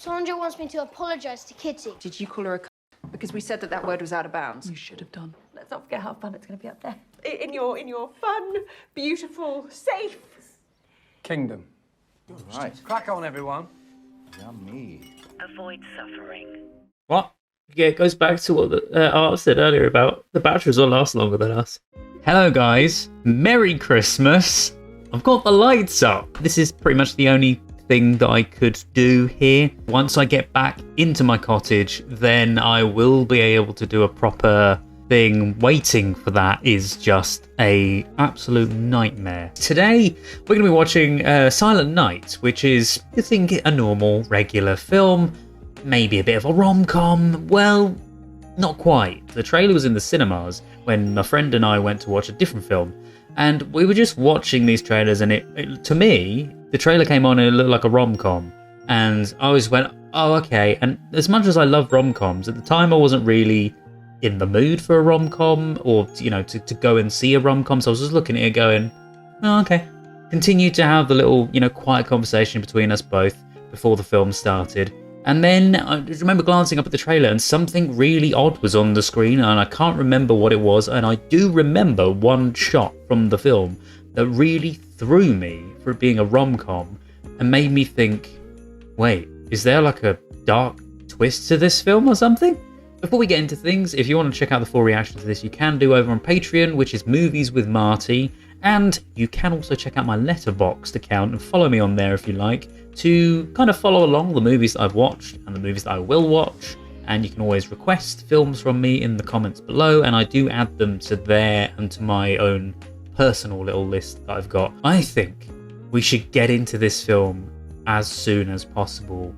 Sandra wants me to apologise to Kitty. Did you call her a c***? Because we said that word was out of bounds. You should have done. Let's not forget how fun it's going to be up there. In your fun, beautiful, safe kingdom. Right. Crack on, everyone. Yummy. Avoid suffering. What? Yeah, it goes back to what the Art said earlier about the batteries will last longer than us. Hello guys, Merry Christmas. I've got the lights up. This is pretty much the only thing that I could do here. Once I get back into my cottage, then I will be able to do a proper thing. Waiting for that is just a absolute nightmare. Today we're going to be watching Silent Night, which is, you think, a normal regular film, maybe a bit of a rom-com. Well, not quite. The trailer was in the cinemas when my friend and I went to watch a different film, and we were just watching these trailers, and it to me, the trailer came on and it looked like a rom-com, and I always went, oh okay. And as much as I love rom-coms, at the time I wasn't really in the mood for a rom-com, or to go and see a rom-com, so I was just looking at it going, oh okay. Continued to have the little quiet conversation between us both before the film started, and then I remember glancing up at the trailer and something really odd was on the screen, and I can't remember what it was, and I do remember one shot from the film that really threw me for it being a rom-com and made me think, wait, is there like a dark twist to this film or something? Before we get into things, if you want to check out the full reaction to this, you can do over on Patreon, which is Movies with Marty, and you can also check out my Letterboxd account and follow me on there if you like, to kind of follow along the movies that I've watched and the movies that I will watch. And you can always request films from me in the comments below, and I do add them to there and to my own personal little list that I've got. I think we should get into this film as soon as possible.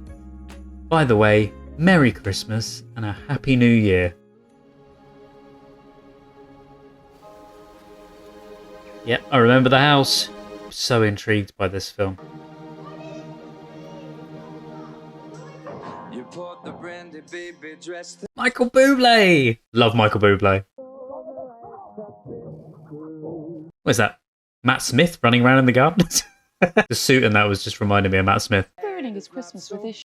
By the way, Merry Christmas and a Happy New Year. Yep, I remember the house. So intrigued by this film. Michael Bublé! Love Michael Bublé. What's that? Matt Smith running around in the garden? The suit and that was just reminding me of Matt Smith. Ruining his Christmas with this.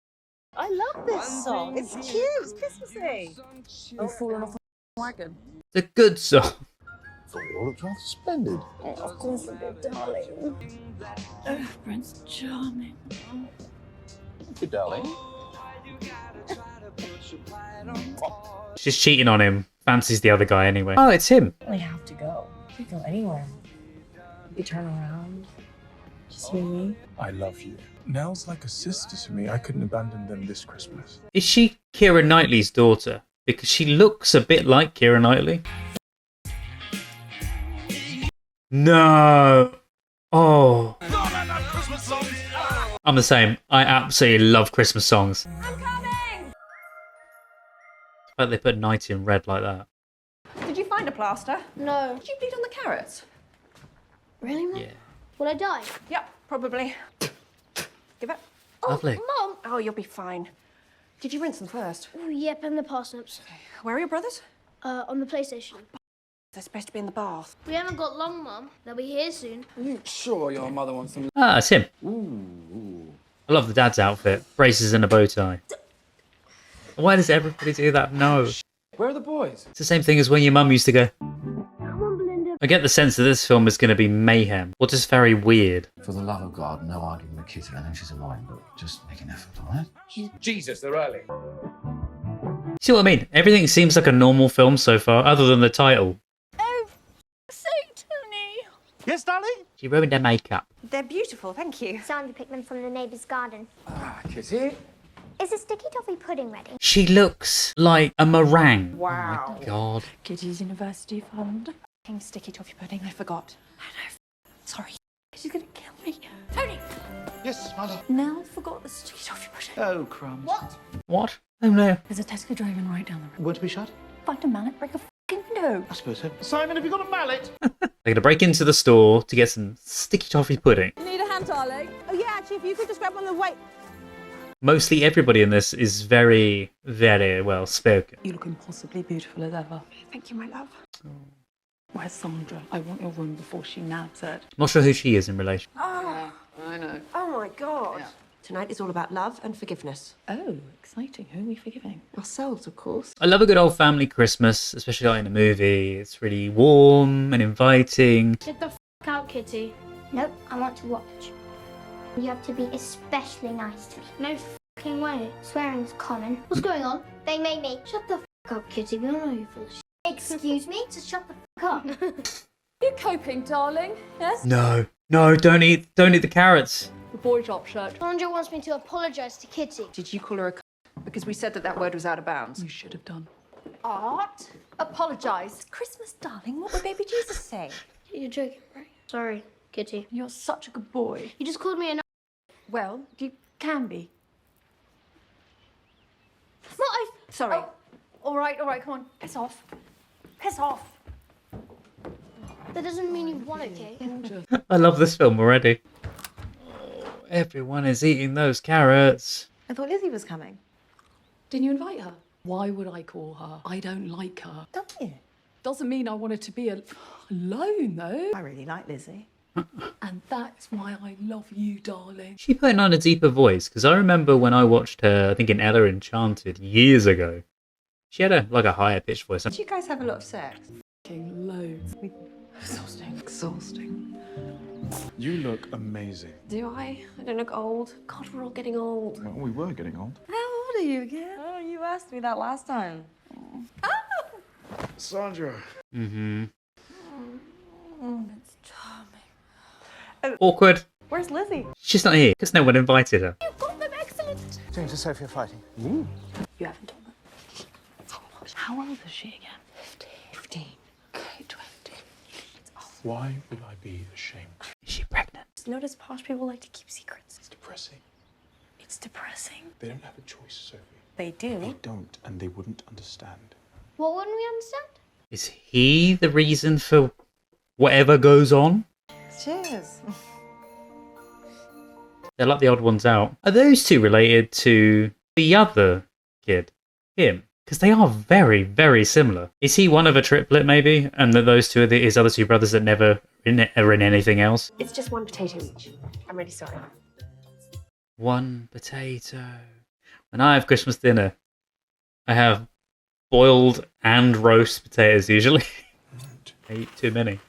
I love this song. It's cute. It's Christmassy. You've fallen off a wagon. It's a good song. Thought you all looked rather splendid. Of course I did, darling. Oh, Prince Charming. Thank you, darling. She's cheating on him. Fancies the other guy anyway. Oh, it's him. We have to go. We can go anywhere. You turn around. Just you and me. I love you. Nell's like a sister to me. I couldn't abandon them this Christmas. Is she Keira Knightley's daughter? Because she looks a bit like Keira Knightley. No. Oh. I'm the same. I absolutely love Christmas songs. I'm coming! Like they put Night in red like that. Did you find a plaster? No. Did you bleed on the carrots? Really, Mum? Yeah. Will I die? Yep, probably. Give it. Lovely. Mum! Oh, you'll be fine. Did you rinse them first? Oh, yep, and the parsnips. Where are your brothers? On the PlayStation. They're supposed to be in the bath. We haven't got long, Mum. They'll be here soon. Are you sure your mother wants them? Ah, it's him. Ooh. I love the dad's outfit. Braces and a bow tie. Why does everybody do that? No. Where are the boys? It's the same thing as when your mum used to go. Come on, Belinda. I get the sense that this film is going to be mayhem, or just very weird. For the love of God, no arguing with Kitty. I know she's annoying, but just make an effort, all right? Jesus, they're early. See what I mean? Everything seems like a normal film so far, other than the title. Oh, so Tony. Yes, darling? She ruined her makeup. They're beautiful, thank you. Sandra picked them from the neighbour's garden. Ah, Kitty. Is the sticky toffee pudding ready? She looks like a meringue. Wow. Oh my God. Kitty's University Fund. King sticky toffee pudding, I forgot. Sorry. She's gonna kill me. Tony! Yes, mother. Nell forgot the sticky toffee pudding. Oh, crumbs. What? What? Oh no. There's a Tesco driving right down the road. Won't it be shut? Find a mallet, break a fucking window. I suppose so. Simon, have you got a mallet? They're going to break into the store to get some sticky toffee pudding. Need a hand, darling? Oh yeah, actually, if you could just grab one of the weight. Mostly everybody in this is very, very well spoken. You look impossibly beautiful as ever. Thank you, my love. Where's Sandra? I want your room before she nabs it. Not sure who she is in relation. Oh, I know. oh my God. Yeah. Tonight is all about love and forgiveness. Oh, exciting. Who are we forgiving? Ourselves, of course. I love a good old family Christmas, especially like in a movie. It's really warm and inviting. Get the out, Kitty. Nope, I want to watch. You have to be especially nice to me. No fucking way. Swearing's common. What's going on? They made me. Shut the up, Kitty. We all know you full of shit. Excuse me? Just shut the up. You coping, darling? Yes? No, don't eat the carrots. The boy drop shirt. Sandra wants me to apologise to Kitty. Did you call her a c***? Because we said that word was out of bounds. You should have done. Art? Apologise. Christmas, darling. What would baby Jesus say? You're joking, right? Sorry, Kitty. You're such a good boy. You just called me an. Well, you can be. What? I. Sorry. All right, come on. Piss off. Piss off. That doesn't mean you want it, Kate. I love this film already. Oh, everyone is eating those carrots. I thought Lizzie was coming. Didn't you invite her? Why would I call her? I don't like her. Don't you? Doesn't mean I wanted to be alone, though. I really like Lizzie. And that's why I love you, darling. She putting on a deeper voice, because I remember when I watched her, I think in Ella Enchanted years ago, she had a higher pitched voice. Did you guys have a lot of sex? Fucking loads. Exhausting. You look amazing. Do I? I don't look old. God, we're all getting old. Well, we were getting old. How old are you again? Oh, you asked me that last time. Sandra. Mm-hmm. It's charming. Awkward. Where's Lizzie? She's not here, because no one invited her. You've got them excellent. James and Sophie are fighting. You haven't told them. How old is she again? 15. Okay, 20. Why would I be ashamed? Is she pregnant? Notice posh people like to keep secrets. It's depressing. It's depressing. They don't have a choice, Sophie. They do. They don't, and they wouldn't understand. What wouldn't we understand? Is he the reason for whatever goes on? Cheers. They're like the odd ones out. Are those two related to the other kid? Him? Because they are very, very similar. Is he one of a triplet, maybe? And that those two are his other two brothers that never are in anything else? It's just one potato each. I'm really sorry. One potato. When I have Christmas dinner, I have boiled and roast potatoes usually. I eat too many.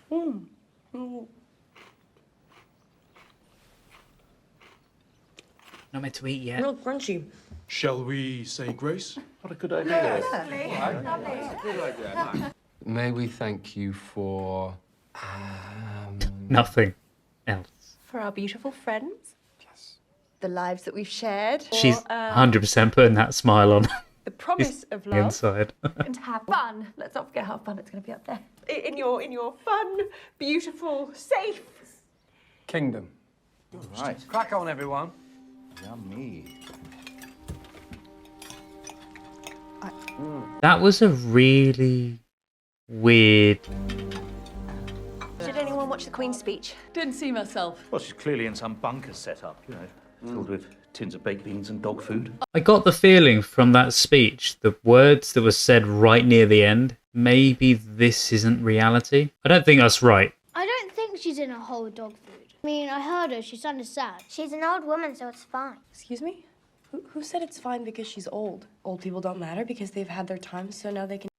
Not meant to eat yet. Real crunchy. Shall we say grace? What a good idea. May we thank you for... Nothing else. For our beautiful friends. Yes. The lives that we've shared. She's 100% putting that smile on The promise of love. inside. And have fun. Let's not forget how fun it's going to be up there. In your fun, beautiful, safe. Kingdom. Right. Crack on, everyone. Yummy. That was a really weird... Did anyone watch the Queen's speech? Didn't see myself. Well, she's clearly in some bunker set up, you know, filled with tins of baked beans and dog food. I got the feeling from that speech, the words that were said right near the end, maybe this isn't reality. I don't think that's right. I don't think she's in a hole of dog food. I mean, I heard her. She sounded sad. She's an old woman, so it's fine. Excuse me? Who said it's fine because she's old? Old people don't matter because they've had their time, so now they can...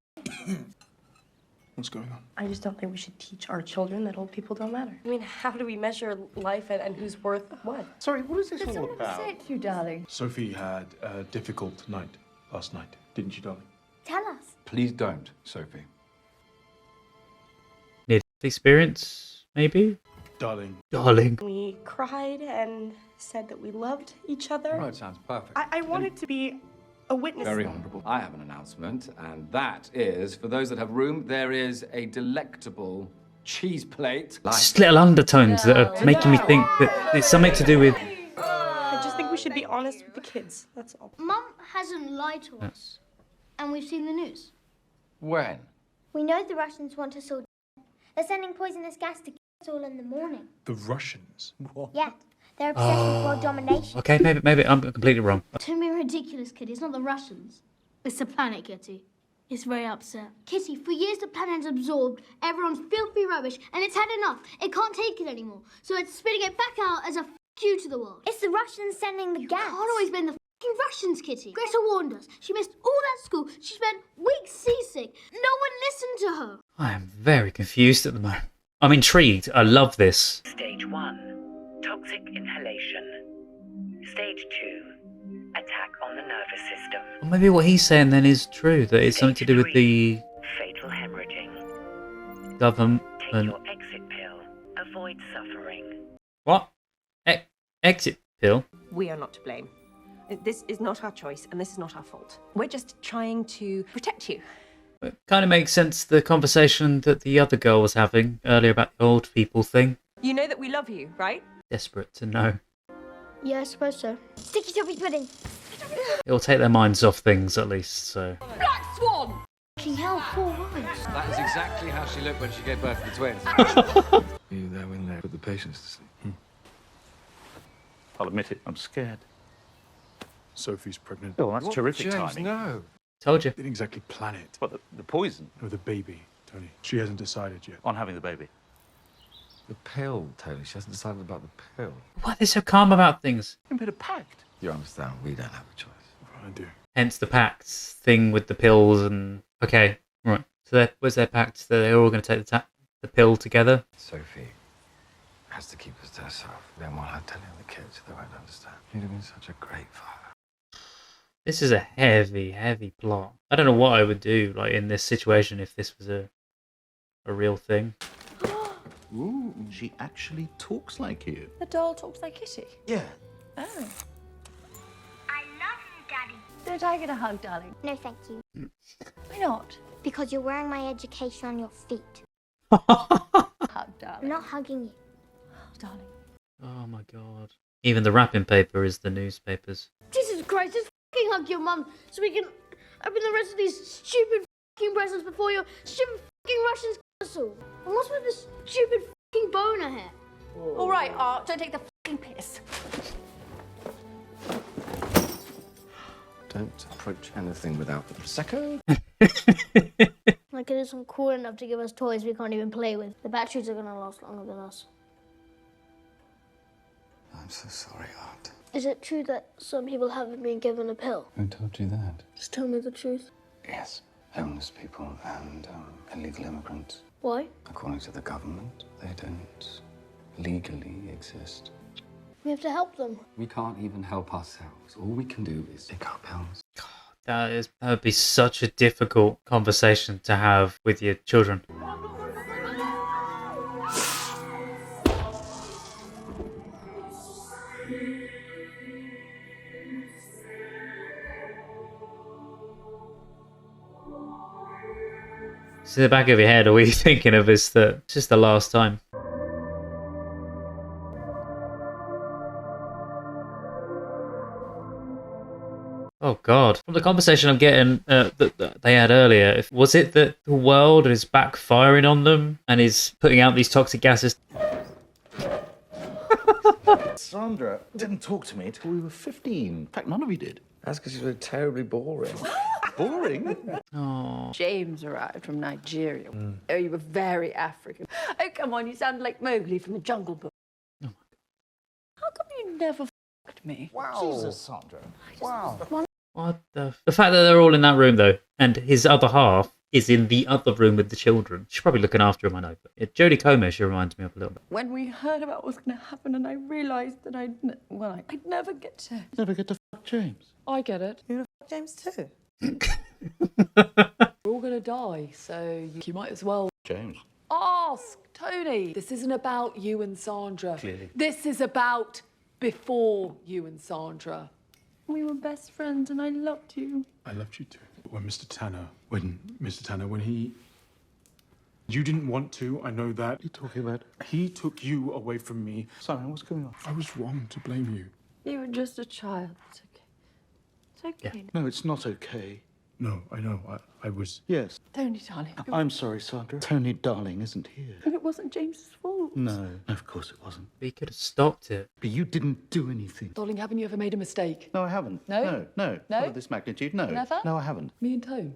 What's going on? I just don't think we should teach our children that old people don't matter. I mean, how do we measure life and who's worth what? Sorry, what is this all about? You, darling. Sophie had a difficult night last night, didn't you, darling? Tell us. Please don't, Sophie. Near-death experience, maybe? Darling. Darling. We cried and said that we loved each other. Right, sounds perfect. I wanted to be a witness. Very honourable. I have an announcement, and that is, for those that have room, there is a delectable cheese plate. Just little undertones that are making me think that it's something to do with... I just think we should be honest with the kids, that's all. Mum hasn't lied to us. And we've seen the news. When? We know the Russians want us all dead. They're sending poisonous gas to kill us all in the morning. The Russians. Yeah, they're obsessed with world domination. Okay, maybe I'm completely wrong. Don't be ridiculous, Kitty. It's not the Russians. It's the planet, Kitty. It's very upset. Kitty, for years the planet's absorbed everyone's filthy rubbish, and it's had enough. It can't take it anymore. So it's spitting it back out as a you to the world. It's the Russians sending the gas. Can't always blame the f***ing Russians, Kitty. Greta warned us. She missed all that school. She spent weeks seasick. No one listened to her. I am very confused at the moment. I'm intrigued. I love this. Stage 1, toxic inhalation. Stage 2, attack on the nervous system. Or maybe what he's saying then is true, that it's something to do with the Fatal hemorrhaging. government. Take your exit pill. Avoid suffering. What? Exit pill? We are not to blame. This is not our choice, and this is not our fault. We're just trying to protect you. It kind of makes sense, the conversation that the other girl was having earlier about the old people thing. You know that we love you, right? Desperate to know. Yeah, I suppose so. Sticky toffee pudding. It'll take their minds off things at least, so. Black Swan! Fucking hell, poor eyes. That is exactly how she looked when she gave birth to the twins. You there in there with the patients to see. I'll admit it, I'm scared. Sophie's pregnant. Oh, that's terrific James, timing. no. Told you. Didn't exactly plan it. What, the poison? No, the baby, Tony. She hasn't decided yet. On having the baby. The pill, Tony. She hasn't decided about the pill. Why are they so calm about things? You made a pact. You understand? We don't have a choice. I do. Hence the pact thing with the pills and... Okay, right. So where's their pact? So they're all going to take the pill together? Sophie has to keep us to herself. We don't want her telling the kids. They won't understand. You'd have been such a great father. This is a heavy, heavy plot. I don't know what I would do like in this situation if this was a real thing. Ooh, she actually talks like you. The doll talks like Kitty. Yeah. Oh. I love you, Daddy. Don't I get a hug, darling? No, thank you. Why not? Because you're wearing my education on your feet. Hug, I'm darling. not hugging you. Darling. Oh my god. Even the wrapping paper is the newspapers. Jesus Christ, just fucking hug your mum so we can open the rest of these stupid fucking presents before your stupid fucking Russians castle. And what's with this stupid fucking boner hair? All right, Art, don't take the fucking piss. Don't approach anything without the Prosecco. Like it isn't cool enough to give us toys we can't even play with. The batteries are gonna last longer than us. I'm so sorry, Art. Is it true that some people haven't been given a pill? Who told you that? Just tell me the truth. Yes. Homeless people and illegal immigrants. Why? According to the government, they don't legally exist. We have to help them. We can't even help ourselves. All we can do is pick up pills. That would be such a difficult conversation to have with your children. So in the back of your head, are we thinking of is that it's just the last time? Oh god. From the conversation I'm getting that they had earlier, was it that the world is backfiring on them and is putting out these toxic gases? Sandra didn't talk to me until we were 15. In fact, none of you did. That's because you were terribly boring. Boring? Oh. James arrived from Nigeria. Oh, you were very African. Oh, come on, you sound like Mowgli from the Jungle Book. Oh my god. How come you never f***ed me? Wow. Jesus, Sandra. Wow. What the fact that they're all in that room though, and his other half is in the other room with the children. She's probably looking after him, I know. But Jodie Comer, she reminds me of a little bit. When we heard about what was going to happen and I realised that I'd never get to... Never get to fuck James. I get it. You're gonna fuck James too. We're all going to die, so you might as well... James. Ask Tony. This isn't about you and Sandra. Clearly. This is about before you and Sandra. We were best friends and I loved you. I loved you too. When Mr. Tanner, when he... You didn't want to, I know that. What are you talking about? He took you away from me. Simon, what's going on? I was wrong to blame you. You were just a child. It's okay. It's okay. No, it's not okay. No, I know. I was... Yes. Tony, darling. I'm sorry, Sandra. Tony, darling, isn't here. And it wasn't James's fault. No, of course it wasn't. He could have stopped it. But you didn't do anything. Darling, haven't you ever made a mistake? No, I haven't. No? No? No? Not of this magnitude, no. Never? No, I haven't. Me and Tone.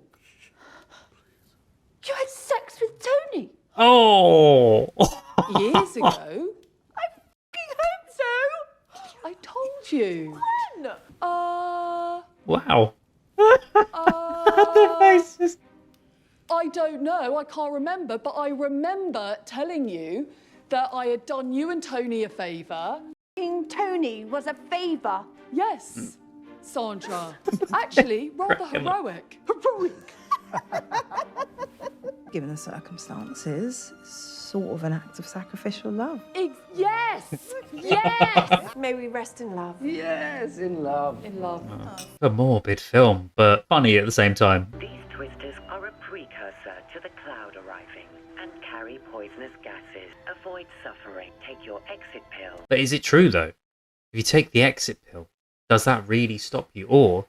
You had sex with Tony Oh! years ago. I f***ing hope so. I told you. When? Wow. The faces. I don't know, I can't remember, but I remember telling you that I had done you and Tony a favour. King Tony was a favour. Yes, Sandra. Actually, rather heroic. Heroic. Given the circumstances, it's sort of an act of sacrificial love. Yes! Yes! May we rest in love. Yes, in love. In love. A morbid film, but funny at the same time. These twisters are a precursor to the cloud arriving and carry poisonous gases. Avoid suffering. Take your exit pill. But is it true though? If you take the exit pill, does that really stop you? Or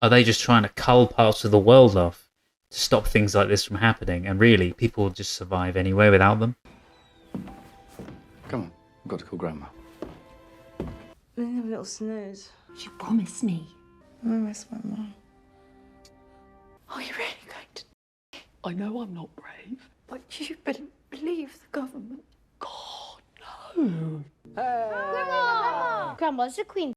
are they just trying to cull parts of the world off to stop things like this from happening? And really, people will just survive anyway without them? Come on, I've got to call Grandma. I have a little snooze. You promised me. I miss my mum. Are you really going to? I know I'm not brave. But you believe the government? God, no. Grandma! Grandma, it's the Queen.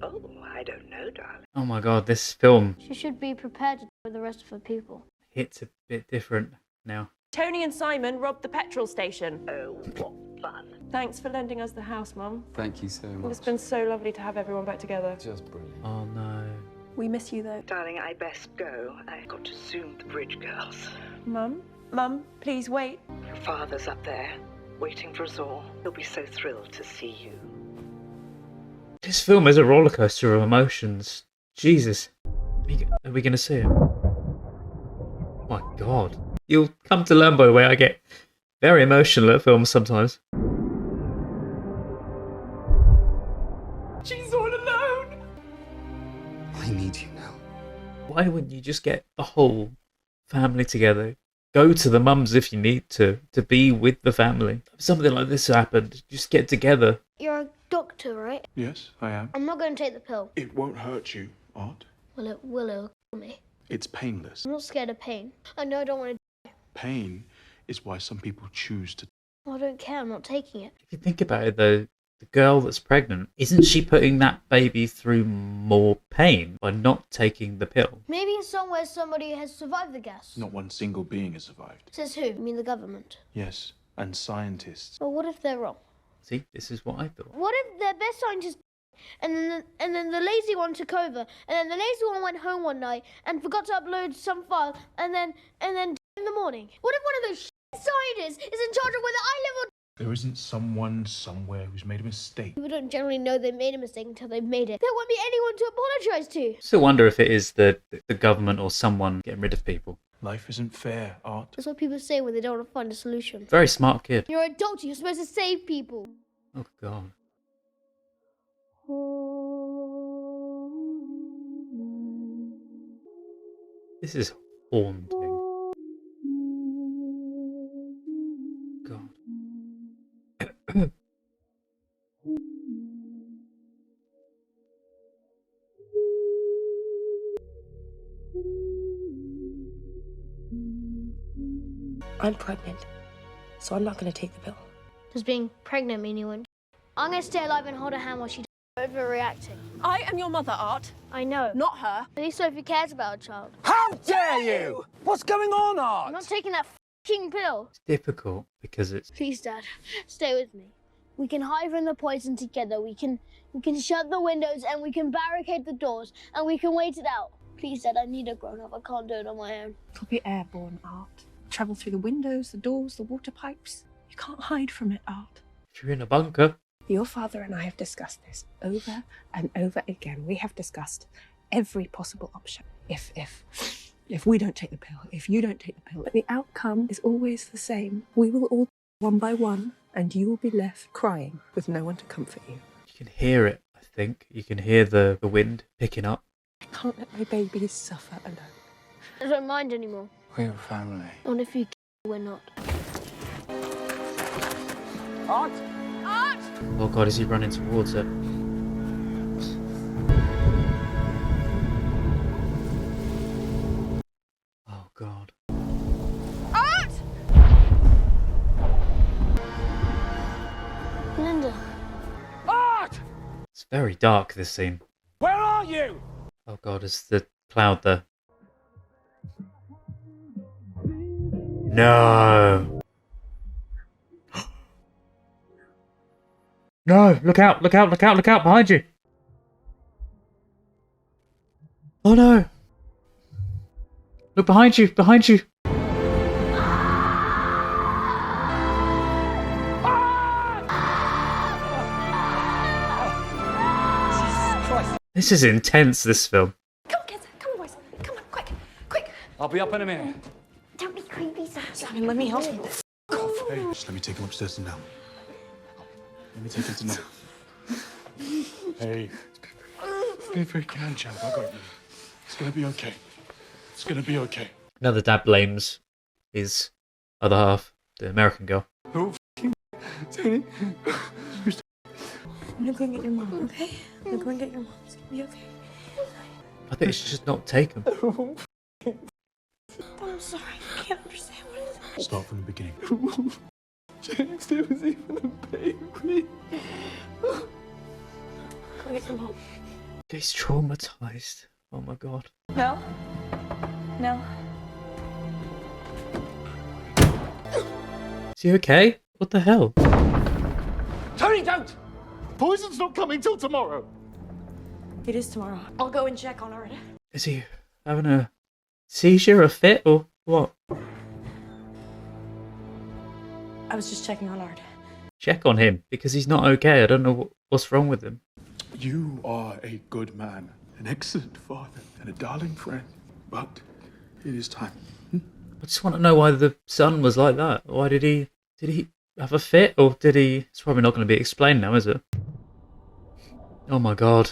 Oh, I don't know, darling. Oh my god, this film She should be prepared to deal with the rest of her people. hits a bit different now. Tony and Simon robbed the petrol station. Oh, what fun. Thanks for lending us the house, Mum. Thank you so much. It's been so lovely to have everyone back together. Just brilliant. Oh no. We miss you, though. Darling, I best go. I've got to zoom the bridge girls. Mum? Mum, please wait. Your father's up there, waiting for us all. He'll be so thrilled to see you. This film is a rollercoaster of emotions. Jesus. Are we going to see it? My god. You'll come to learn, by the way, I get very emotional at films sometimes. She's all alone. I need you now. Why wouldn't you just get the whole family together? Go to the mums if you need to be with the family. If something like this happened, just get together. You're a doctor, right? Yes, I am. I'm not going to take the pill. It won't hurt you, Art. Well, it will. It'll kill me. It's painless. I'm not scared of pain. I know I don't want to. Pain is why some people choose to. I don't care. I'm not taking it. If you think about it though, the girl that's pregnant, isn't she putting that baby through more pain by not taking the pill? Maybe somewhere somebody has survived the gas. Not one single being has survived. Says who? You mean the government? Yes, and scientists. Well, what if they're wrong? See, this is what I thought. What if their best scientist and then the lazy one took over, and then the lazy one went home one night and forgot to upload some file, and then in the morning? What if one of those scientists is in charge of whether I live or There isn't someone somewhere who's made a mistake. People don't generally know they made a mistake until they've made it. There won't be anyone to apologise to. Still wonder if it is the government or someone getting rid of people. Life isn't fair, Art. That's what people say when they don't want to find a solution. Very smart kid. You're a doctor. You're supposed to save people. Oh god. This is haunting. God. I'm pregnant, so I'm not going to take the pill. Does being pregnant mean you won't? I'm going to stay alive and hold her hand while she's overreacting. I am your mother, Art. I know. Not her. At least Sophie cares about her child. How dare you? What's going on, Art? I'm not taking that f***ing pill. It's difficult because it's... Please, Dad, stay with me. We can hide from the poison together. We can shut the windows and we can barricade the doors and we can wait it out. Please, Dad, I need a grown-up. I can't do it on my own. It'll be airborne, Art. Travel through the windows, the doors, the water pipes. You can't hide from it, Art. If you're in a bunker... Your father and I have discussed this over and over again. We have discussed every possible option. If we don't take the pill, if you don't take the pill, the outcome is always the same. We will all one by one, and you will be left crying with no one to comfort you. You can hear it, I think. You can hear the wind picking up. I can't let my babies suffer alone. I don't mind anymore. We're a family. Not if you we're not. Art? Art! Oh god, is he running towards it? Oh god. Art! Linda. Art! very dark, this scene. Where are you? Oh god, is the cloud there? No! No! Look out! Look out! Look out! Look out! Behind you! Oh no! Look behind you! Behind you! This is intense, this film. Come on, kids. Come on, boys. Come on, quick. Quick. I'll be up in a minute. Don't be creepy, Sam. Simon, let me help you. Hey, just let me take him upstairs to now. Let me take him to now. Hey. Be very calm, champ. I got you. It's gonna be okay. It's gonna be okay. Another dad blames his other half, the American girl. Oh, Tony. I'm gonna go and get your mom, okay? I'm gonna go and get your mom. It's gonna be okay. I think she should just not take him. I'm sorry. I can't understand what it is. Start from the beginning. James, there was even a baby. Go get your mom. He's traumatized. Oh my god. No. No. Is he okay? What the hell? Tony, don't! Poison's not coming till tomorrow. It is tomorrow. I'll go and check on her. Is he having a seizure, a fit, or what? I was just checking on Art. Check on him, because he's not okay. I don't know what's wrong with him. You are a good man, an excellent father, and a darling friend. But it is time. I just want to know why the son was like that. Why did he have a fit, or did he... It's probably not going to be explained now, is it? Oh my god.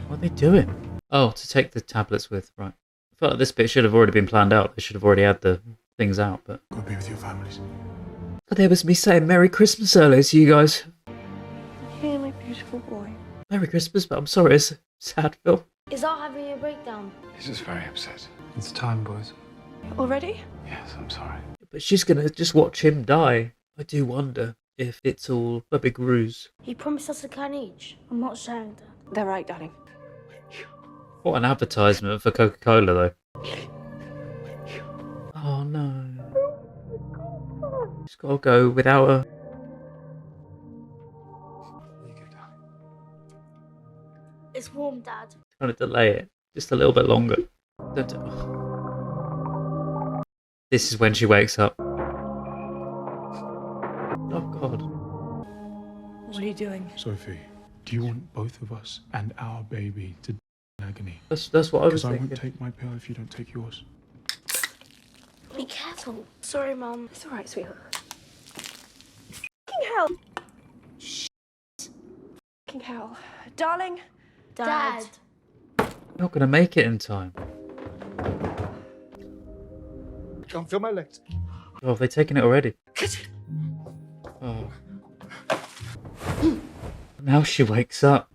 What are they doing? Oh, to take the tablets with, right. I felt like this bit should have already been planned out. They should have already had the things out, but... Go be with your families. But there was me saying Merry Christmas earlier to you guys. Hey, my beautiful boy. Merry Christmas, but I'm sorry, it's a sad film. Is Art having a breakdown? He's just very upset. It's time, boys. Already? Yes, I'm sorry. But she's gonna just watch him die. I do wonder if it's all a big ruse. He promised us a can each. I'm not sharing that. They're right, darling. What an advertisement for Coca-Cola, though. Oh no. She's gotta go without her. It's warm, Dad. Trying to delay it just a little bit longer. This is when she wakes up. Oh god. What are you doing? Sophie, do you want both of us and our baby to die in agony? That's what I was Because I thinking. won't take my pill if you don't take yours. Be careful. Sorry, Mum. It's alright, sweetheart. Fucking hell. Fucking hell. Darling. Dad. Not gonna make it in time. Can't feel my legs. Oh, have they taken it already? Oh. Now she wakes up.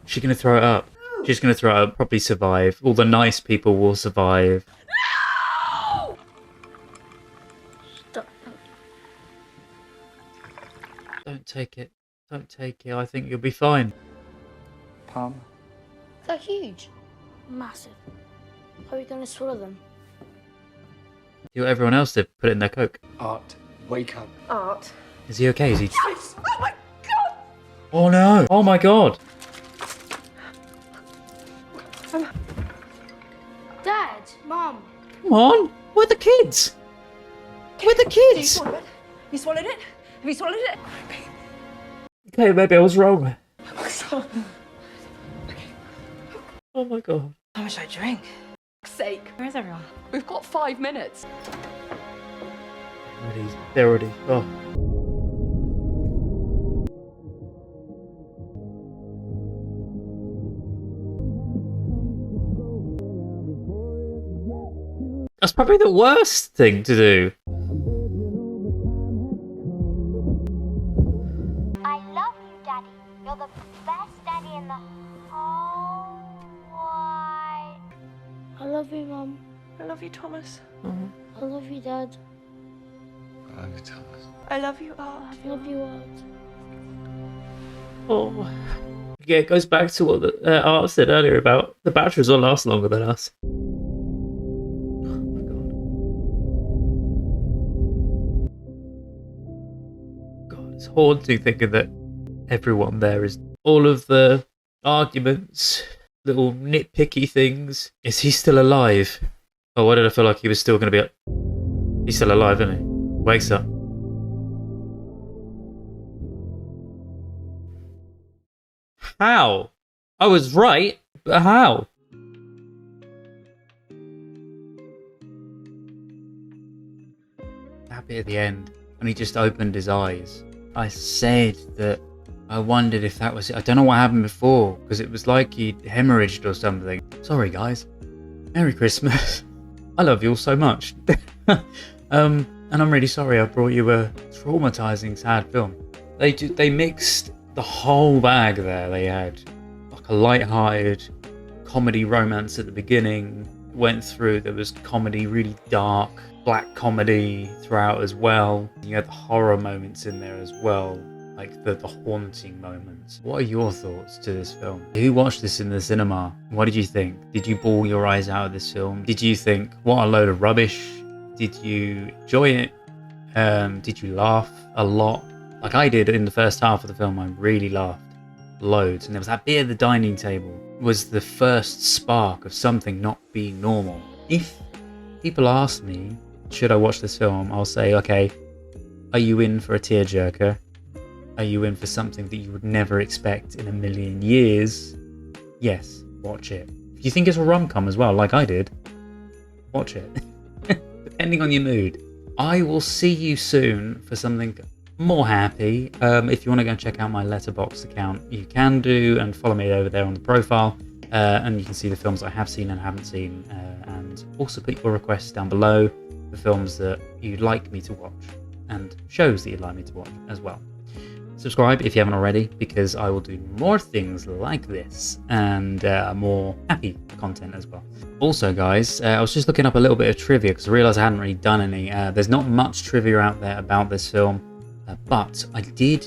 She's gonna throw it up. She's gonna throw it up, probably survive. All the nice people will survive. No! Stop. Don't take it. Don't take it. I think you'll be fine. Palm. They're huge. Massive. How are we going to swallow them? Do what everyone else did. Put it in their Coke. Art, wake up. Art. Is he okay? Is he... Yes! Oh my god! Oh no! Oh my god! Dad! Mum! Come on! Where are the kids? Where are the kids? Have you swallowed it? Have you swallowed it? Okay, maybe I was wrong. Oh my god. How much I drink? For sake. Where's everyone? We've got 5 minutes. They're already... Oh. That's probably the worst thing to do. I love you, Daddy. You're the best daddy in the whole wide. I love you, Mum. I love you, Thomas. I love you, Dad. I love you, Thomas. I love you, Art. I love you, Art. Oh. Yeah, it goes back to what the Art said earlier about the batteries will last longer than us. God, it's haunting thinking that everyone there is all of the arguments, little nitpicky things. Is he still alive? Oh, why did I feel like he was still going to be up? He's still alive, isn't he? Wakes up. How? I was right, but how? That bit at the end, when he just opened his eyes, I said that I wondered if that was it. I don't know what happened before, because it was like he'd hemorrhaged or something. Sorry, guys. Merry Christmas. I love you all so much. And I'm really sorry I brought you a traumatizing, sad film. They mixed the whole bag there. They had like a light-hearted comedy romance at the beginning, went through, there was comedy, really dark, black comedy throughout as well. You had the horror moments in there as well, like the haunting moments. What are your thoughts to this film? Who watched this in the cinema? What did you think? Did you bawl your eyes out of this film? Did you think, what a load of rubbish? Did you enjoy it? Did you laugh a lot? Like I did in the first half of the film. I really laughed loads. And there was that bit at the dining table was the first spark of something not being normal. If people ask me, should I watch this film? I'll say, okay, are you in for a tearjerker? Are you in for something that you would never expect in a million years? Yes, watch it. If you think it's a rom-com as well, like I did, watch it. Depending on your mood. I will see you soon for something more happy. If you want to go and check out my Letterboxd account, you can do, and follow me over there on the profile, and you can see the films I have seen and haven't seen, and also put your requests down below for films that you'd like me to watch and shows that you'd like me to watch as well. Subscribe if you haven't already, because I will do more things like this and more happy content as well. Also guys, I was just looking up a little bit of trivia because I realised I hadn't really done any. There's not much trivia out there about this film, but I did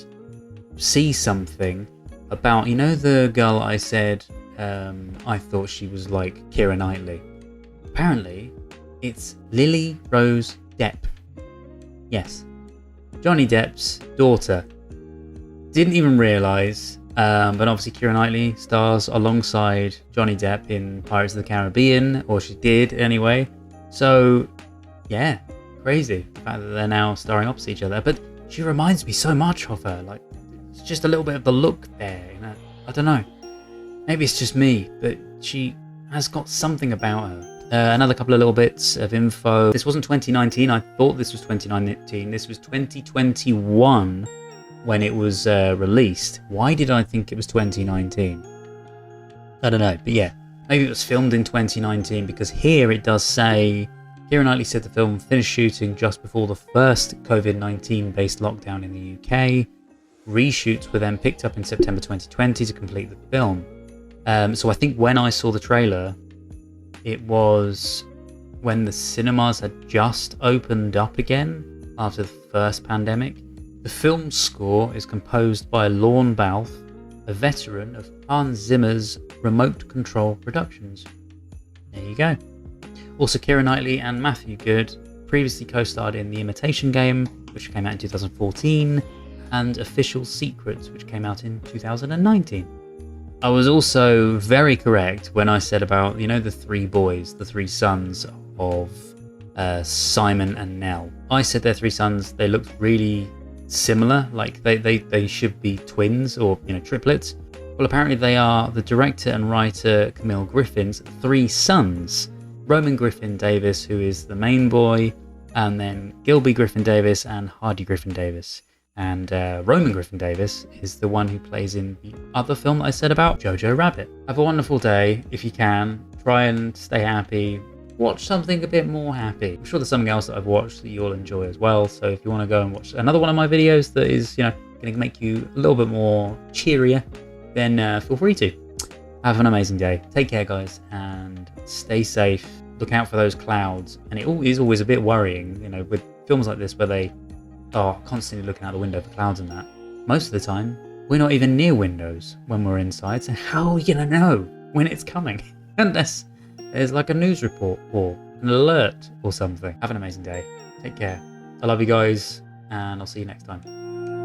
see something about, you know, the girl I said I thought she was like Keira Knightley. Apparently it's Lily Rose Depp. Yes, Johnny Depp's daughter. Didn't even realise, but obviously Keira Knightley stars alongside Johnny Depp in Pirates of the Caribbean, or she did anyway. So, yeah, crazy the fact that they're now starring opposite each other. But she reminds me so much of her. Like, it's just a little bit of the look there. You know, I don't know. Maybe it's just me, but she has got something about her. Another couple of little bits of info. This wasn't 2019. I thought this was 2019. This was 2021. When it was released. Why did I think it was 2019? I don't know, but yeah, maybe it was filmed in 2019, because here it does say, Keira Knightley said the film finished shooting just before the first COVID-19 based lockdown in the UK. Reshoots were then picked up in September 2020 to complete the film. So I think when I saw the trailer, it was when the cinemas had just opened up again after the first pandemic. The film's score is composed by Lorne Balfe, a veteran of Hans Zimmer's Remote Control Productions. There you go. Also, Keira Knightley and Matthew Good previously co-starred in The Imitation Game, which came out in 2014, and Official Secrets, which came out in 2019. I was also very correct when I said about, you know, the three boys, the three sons of Simon and Nell. I said they're three sons. They looked really similar, like they should be twins or, you know, triplets. Well, apparently they are the director and writer Camille Griffin's three sons. Roman Griffin Davis, who is the main boy, and then Gilby Griffin Davis and Hardy Griffin Davis. And Roman Griffin Davis is the one who plays in the other film that I said about, Jojo Rabbit. Have a wonderful day. If you can, try and stay happy. Watch something a bit more happy. I'm sure there's something else that I've watched that you'll enjoy as well. So if you want to go and watch another one of my videos that is, you know, going to make you a little bit more cheerier, then feel free to. Have an amazing day. Take care, guys, and stay safe. Look out for those clouds. And it is always a bit worrying, you know, with films like this where they are constantly looking out the window for clouds and that. Most of the time, We're not even near windows when we're inside, so how are we gonna know when it's coming? Unless there's like a news report or an alert or something. Have an amazing day. Take care. I love you guys, and I'll see you next time.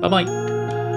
Bye bye.